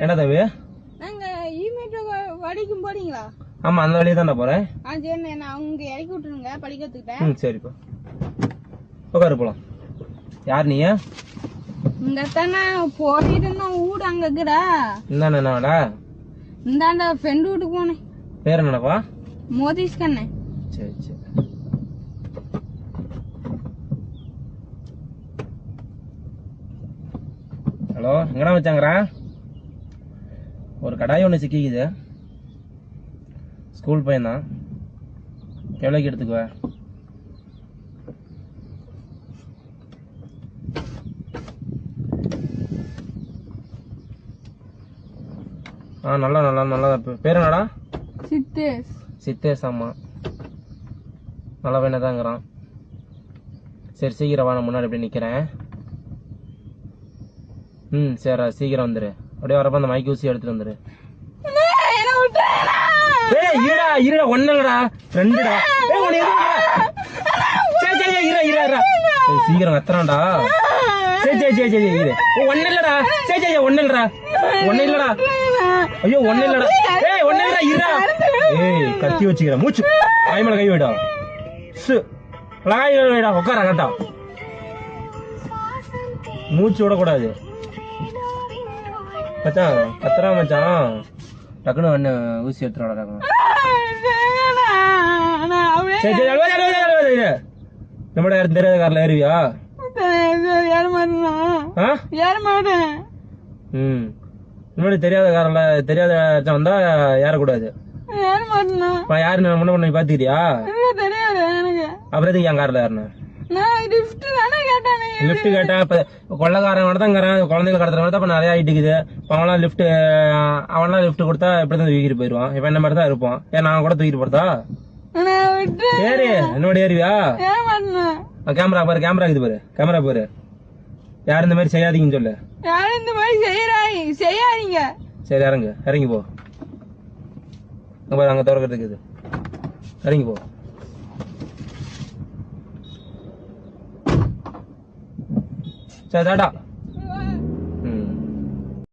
என்ன தம்பி நாங்க ஈமேட் படிக்கும் போறீங்களா? ஆமா அந்த வழியா தான் போறேன். சரி நான் அவங்க இறக்கி விட்டுருங்க படிக்கிறதுக்கிட்ட. சரிப்பா உட்காரு போலாம். யார் நீ? இங்க தானே போயிட்டு இருந்தோம். வீடு அங்க இருக்குடா. என்னடா இந்தாண்ட ஃப்ரெண்டு வீட்டுக்கு போனேன். பேர் என்னப்பா? மோதிஷ் கண்ணே. சரி சரி. ஹலோ எங்கடா வச்சாங்கறா? ஒரு கடாய் ஒன்று சிக்கிக்குது. ஸ்கூல் பையன் தான். எவ்வளோக்கு எடுத்துக்குவ? நல்லா நல்லா நல்லா. பேர் என்னடா? சித்தேஷ். சித்தேஷ். ஆமா நல்லா பையனை தாங்கிறான். சரி சீக்கிரம் வா, நான் முன்னாடி அப்படியே நிற்கிறேன். சரி சீக்கிரம் வந்துரு. அப்படியே வரப்ப அந்த மைக் ஊசி எடுத்துட்டு வந்துரு. இருடா ஒன்னடா ரெண்டுடா. சீக்கிரம் கத்துறான்டா. சரி இரு. ஒன்னு இல்லடா. சரி ஒன்னு இல்லடா. ஒன்னு இல்லடா. ஐயோ ஒன்னு இல்லடா. ஒன்னு இல்லடா. இருடா. கத்தி வச்சுக்கிறேன். மூச்சு ஆய்மலை கை விடா. உட்கார கட்டா. மூச்சு விடக்கூடாது மச்சான். கத்துறா மச்சான். டக்குனு ஒண்ணு ஊசி எடுத்துடா. நம்மட யாரும் தெரியாத கார்ல ஏறுவியா? முன்னாடி தெரியாத கார்ல தெரியாத வந்தா ஏறக்கூடாது. யாரு முன்ன பண்ணி பாத்துக்கிறியா? அப்புறம் எதுக்கு என் கார்ல ஏறின? லிப்ட் கேட்டேன். இப்ப கொள்ளக்காரன் தான் குழந்தைங்க கடத்துற மாதிரி தான் நிறைய ஆயிட்டு இருக்குது. அவன்லாம் லிப்ட் கொடுத்தா இப்படிதான் தூக்கிட்டு போயிருவான். இப்ப என்ன மாதிரி தான் இருப்பான். ஏன் நான் கூட தூக்கிட்டு போறதா? சரி என்னோட ஏறிவியா? கேமரா பாரு. கேமரா இது பாரு. கேமரா பாரு. யாரும் இந்த மாதிரி செய்யாதீங்கன்னு சொல்லு. யாரும் இந்த மாதிரி செய்யாதீங்க. சரி இறங்கி போ. பாரு அங்க திறக்கிறதுக்கு இது. இறங்கி போ. சரி டாடா.